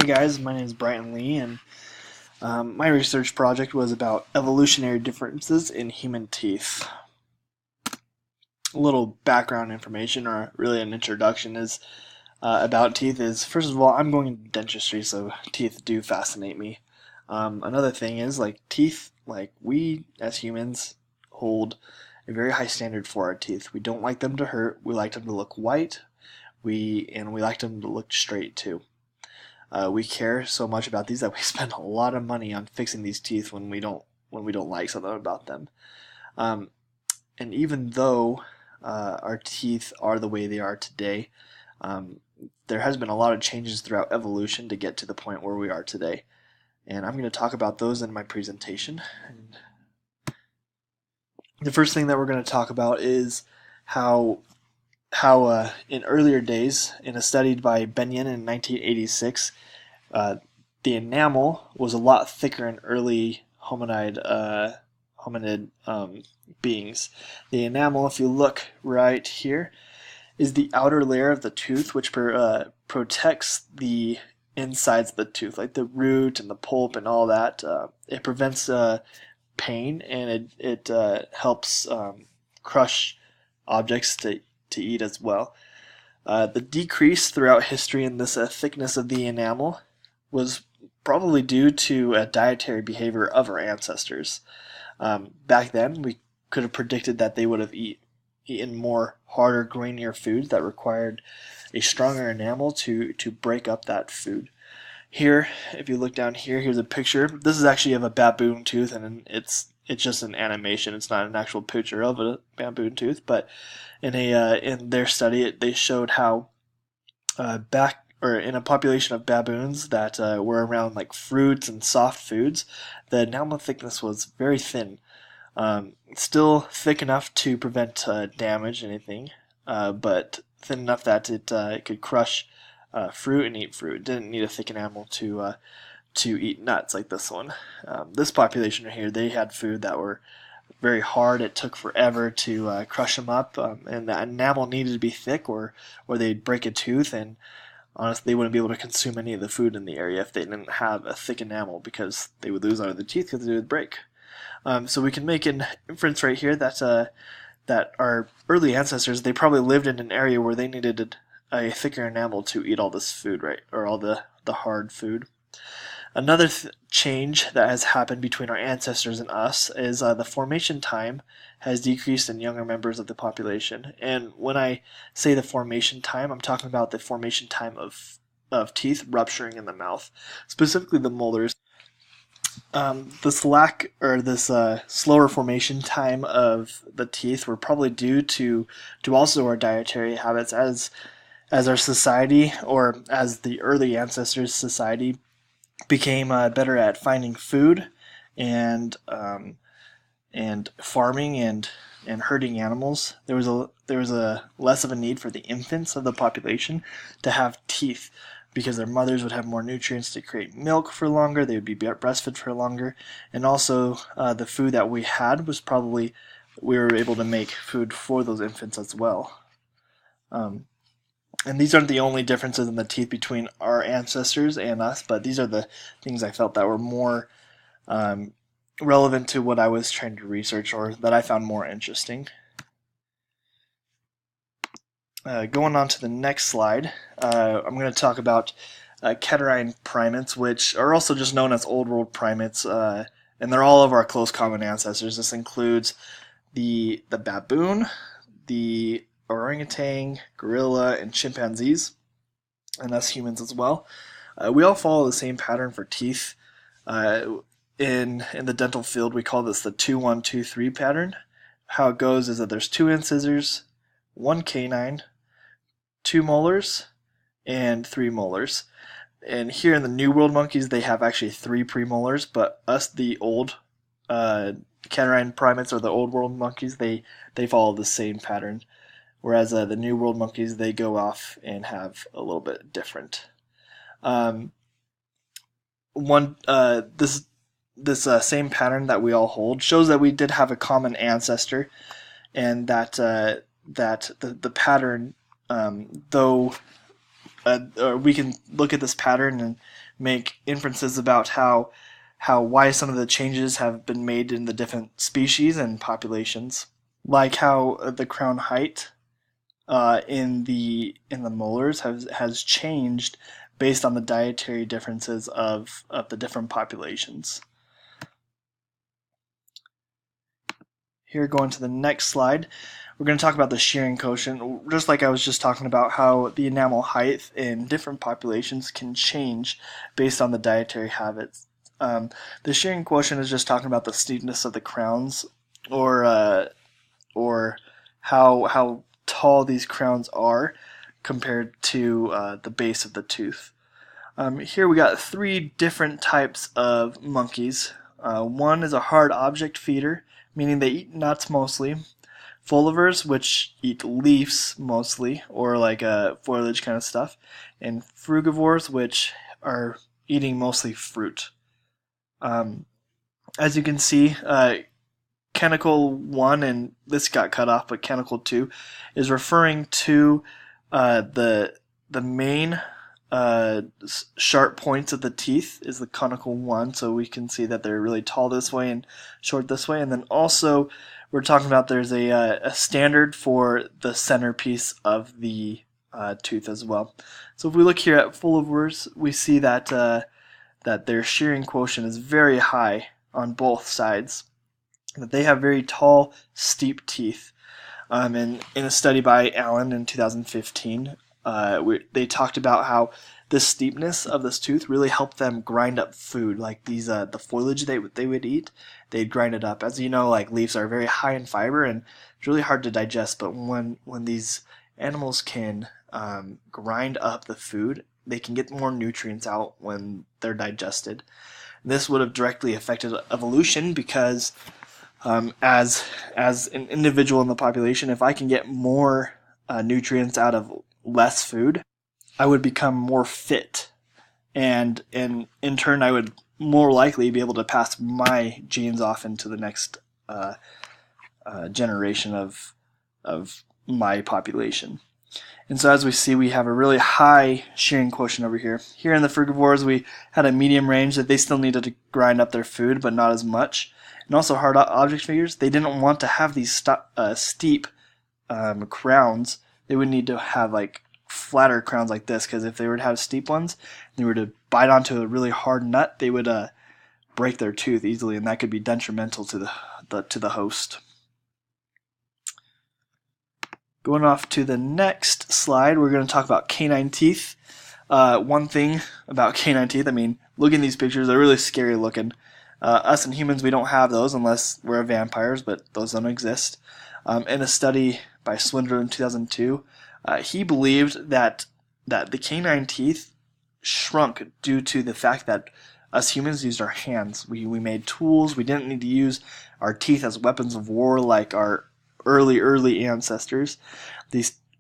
Hey guys, my name is Brian Lee, and my research project was about evolutionary differences in human teeth. A little background information, or really an introduction, is about teeth. Is first of all, I'm going into dentistry, so teeth do fascinate me. Another thing is like teeth, like we as humans hold a very high standard for our teeth. We don't like them to hurt. We like them to look white. We like them to look straight too. We care so much about these that we spend a lot of money on fixing these teeth when we don't like something about them. Um, and even though our teeth are the way they are today, um, there has been a lot of changes throughout evolution to get to the point where we are today. And I'm going to talk about those in my presentation. And the first thing that we're going to talk about is how in earlier days, in a study by Benyon in 1986, uh, the enamel was a lot thicker in early hominid beings. The enamel, if you look right here, is the outer layer of the tooth, which protects the insides of the tooth, like the root and the pulp and all that. It prevents pain, and it helps crush objects to eat as well. The decrease throughout history in this thickness of the enamel was probably due to a dietary behavior of our ancestors. Back then, we could have predicted that they would have eaten more harder, grainier foods that required a stronger enamel to break up that food. Here, if you look down here, here's a picture. This is actually of a baboon tooth, and it's just an animation. It's not an actual picture of a baboon tooth, but in their study, they showed how back or in a population of baboons that were around like fruits and soft foods, the enamel thickness was very thin. Still thick enough to prevent damage, anything, but thin enough that it could crush fruit and eat fruit. It didn't need a thick enamel to eat nuts like this one. This population right here, they had food that were very hard. It took forever to crush them up, and the enamel needed to be thick, or they'd break a tooth, and honestly, they wouldn't be able to consume any of the food in the area if they didn't have a thick enamel because they would lose out of the teeth because they would break. So we can make an inference right here that our early ancestors, they probably lived in an area where they needed a thicker enamel to eat all this food, right, or all the hard food. Another change that has happened between our ancestors and us is the formation time has decreased in younger members of the population. And when I say the formation time, I'm talking about the formation time of teeth rupturing in the mouth, specifically the molars. This lack or this slower formation time of the teeth were probably due to also our dietary habits as our society, or as the early ancestors' society became better at finding food and farming and herding animals. There was a less of a need for the infants of the population to have teeth because their mothers would have more nutrients to create milk for longer. They would be breastfed for longer, and also the food that we had was probably we were able to make food for those infants as well. And these aren't the only differences in the teeth between our ancestors and us, but these are the things I felt that were more relevant to what I was trying to research, or that I found more interesting. Going on to the next slide, I'm going to talk about Catarrhine primates, which are also just known as Old World primates, and they're all of our close common ancestors. This includes the baboon, the orangutan, gorilla, and chimpanzees, and that's humans as well. We all follow the same pattern for teeth. In the dental field, we call this the 2-1-2-3 pattern. How it goes is that there's 2 incisors, 1 canine, 2 molars, and 3 molars. And here in the New World monkeys, they have actually 3 premolars, but us, the old Catarrhine primates, or the Old World monkeys, they follow the same pattern. Whereas the New World monkeys, they go off and have a little bit different. This same pattern that we all hold shows that we did have a common ancestor, and that the pattern, though or we can look at this pattern and make inferences about why some of the changes have been made in the different species and populations, like how the crown height in the molars has changed based on the dietary differences of the different populations. Here, going to the next slide, we're going to talk about the shearing quotient, just like I was just talking about how the enamel height in different populations can change based on the dietary habits. The shearing quotient is just talking about the steepness of the crowns, or how tall these crowns are compared to the base of the tooth. Here we got 3 different types of monkeys. One is a hard object feeder, meaning they eat nuts mostly. Folivers, which eat leaves mostly, or like foliage kind of stuff. And frugivores, which are eating mostly fruit. As you can see, canicle 1, and this got cut off, but canicle 2 is referring to the main sharp points of the teeth is the conical 1, so we can see that they're really tall this way and short this way. And then also we're talking about there's a standard for the centerpiece of the tooth as well. So if we look here at folivores, we see that that their shearing quotient is very high on both sides, that they have very tall, steep teeth. And in a study by Allen in 2015, they talked about how the steepness of this tooth really helped them grind up food, like these the foliage they would eat. They'd grind it up. As you know, like leaves are very high in fiber and it's really hard to digest. But when these animals can grind up the food, they can get more nutrients out when they're digested. This would have directly affected evolution because as an individual in the population, if I can get more nutrients out of less food, I would become more fit, and in turn I would more likely be able to pass my genes off into the next generation of my population. And so as we see, we have a really high shearing quotient over here. Here in the frugivores, we had a medium range that they still needed to grind up their food, but not as much. And also hard object figures, they didn't want to have these steep crowns. They would need to have like flatter crowns like this, because if they were to have steep ones, they were to bite onto a really hard nut, they would break their tooth easily, and that could be detrimental to the host. Going off to the next slide, we're going to talk about canine teeth. One thing about canine teeth, I mean, look at these pictures, they're really scary looking. Us and humans, we don't have those unless we're vampires, but those don't exist. In a study by Swindler in 2002, he believed that the canine teeth shrunk due to the fact that us humans used our hands. We made tools. We didn't need to use our teeth as weapons of war like our early ancestors.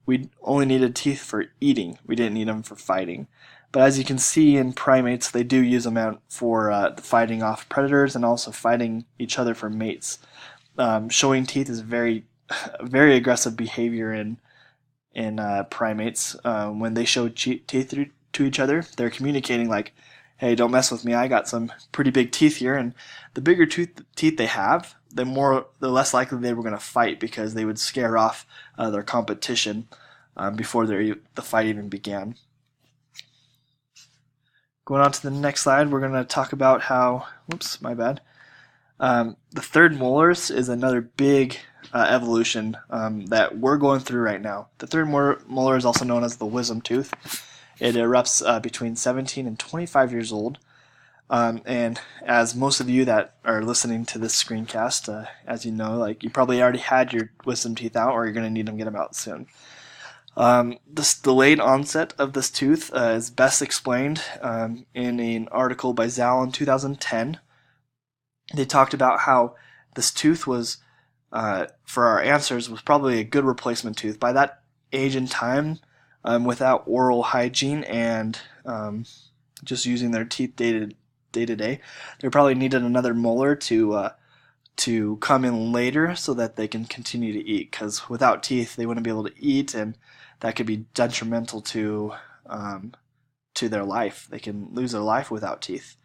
We only needed teeth for eating. We didn't need them for fighting. But as you can see in primates, they do use them out for fighting off predators and also fighting each other for mates. Showing teeth is very aggressive behavior in primates. When they show teeth to each other, they're communicating like, hey, don't mess with me, I got some pretty big teeth here. And the bigger teeth they have, the less likely they were going to fight, because they would scare off their competition before the fight even began. Going on to the next slide, we're going to talk about how, whoops, my bad. The third molars is another big evolution that we're going through right now. The third molar is also known as the wisdom tooth. It erupts between 17 and 25 years old. And as most of you that are listening to this screencast, as you know, like you probably already had your wisdom teeth out, or you're going to need them, get them out soon. This delayed onset of this tooth is best explained in an article by Zal in 2010. They talked about how this tooth was, for our ancestors, was probably a good replacement tooth. By that age and time, without oral hygiene and just using their teeth day to day, they probably needed another molar to come in later so that they can continue to eat, because without teeth they wouldn't be able to eat, and that could be detrimental to to their life. They can lose their life without teeth.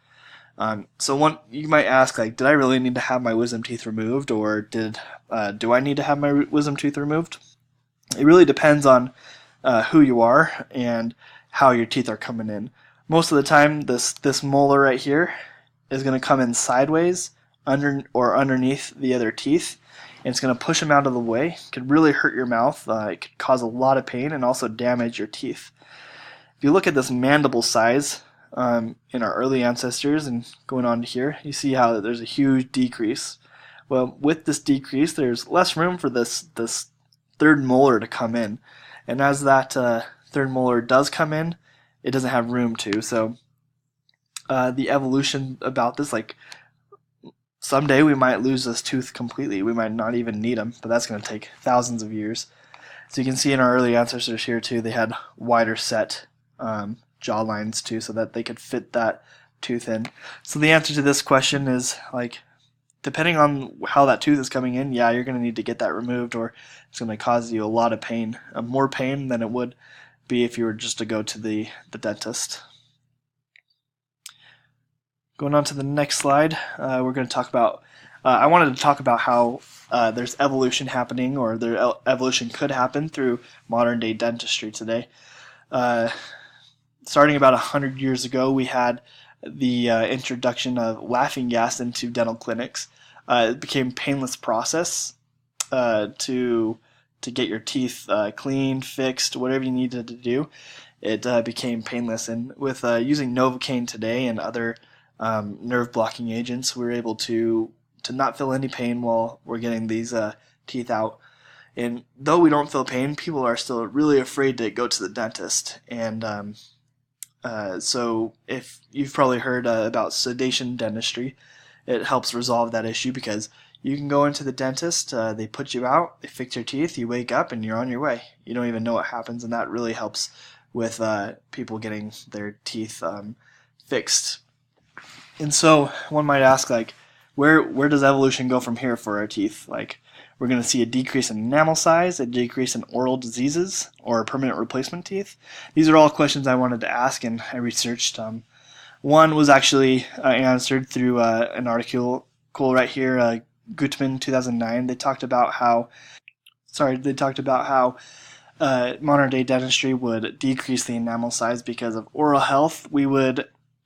So you might ask, like, did I really need to have my wisdom teeth removed, or do I need to have my wisdom tooth removed? It really depends on who you are and how your teeth are coming in. Most of the time, this molar right here is going to come in sideways underneath the other teeth, and it's going to push them out of the way. It could really hurt your mouth. It could cause a lot of pain and also damage your teeth. If you look at this mandible size in our early ancestors and going on to here, you see how there's a huge decrease. Well, with this decrease, there's less room for this third molar to come in, and as that third molar does come in, it doesn't have room to. So the evolution about this, like, someday we might lose this tooth completely. We might not even need them, but that's going to take thousands of years. So you can see in our early ancestors here too, they had wider set jaw lines too, so that they could fit that tooth in. So the answer to this question is, like, depending on how that tooth is coming in, yeah, you're going to need to get that removed, or it's going to cause you a lot of pain, more pain than it would be if you were just to go to the dentist. Going on to the next slide, we're going to talk about, I wanted to talk about how there's evolution happening, or evolution could happen through modern day dentistry today. Starting about 100 years ago, we had the introduction of laughing gas into dental clinics. It became a painless process to get your teeth cleaned, fixed, whatever you needed to do. It became painless, and with using Novocaine today and other nerve blocking agents, we're able to not feel any pain while we're getting these teeth out. And though we don't feel pain, people are still really afraid to go to the dentist. And so if you've probably heard about sedation dentistry, it helps resolve that issue, because you can go into the dentist, they put you out, they fix your teeth, you wake up, and you're on your way. You don't even know what happens, and that really helps with people getting their teeth fixed. And so one might ask, like, where does evolution go from here for our teeth? Like, we're going to see a decrease in enamel size, a decrease in oral diseases, or permanent replacement teeth? These are all questions I wanted to ask, and I researched. One was actually answered through an article right here, Gutman 2009. They talked about how modern day dentistry would decrease the enamel size because of oral health.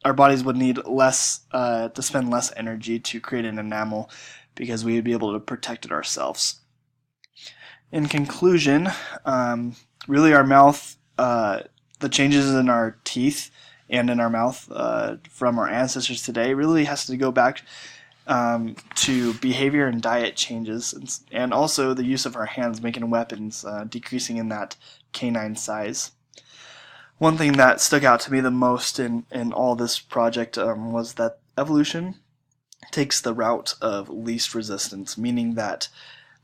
Our bodies would need less to spend less energy to create an enamel, because we would be able to protect it ourselves. In conclusion, really our mouth, the changes in our teeth and in our mouth from our ancestors today really has to go back to behavior and diet changes, and also the use of our hands making weapons, decreasing in that canine size. One thing that stuck out to me the most in all this project was that evolution takes the route of least resistance, meaning that,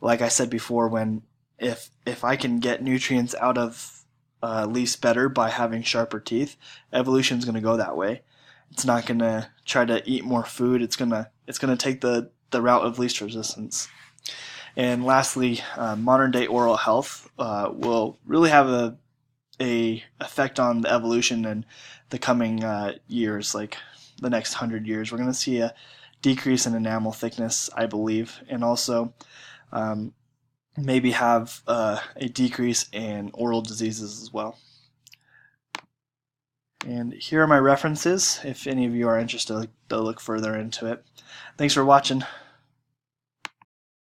like I said before, if I can get nutrients out of least better by having sharper teeth, evolution's going to go that way. It's not going to try to eat more food. It's going to take the route of least resistance. And lastly, modern day oral health will really have a effect on the evolution in the coming years, like the next 100 years. We're going to see a decrease in enamel thickness, I believe, and also maybe have a decrease in oral diseases as well. And here are my references if any of you are interested to look further into it. Thanks for watching.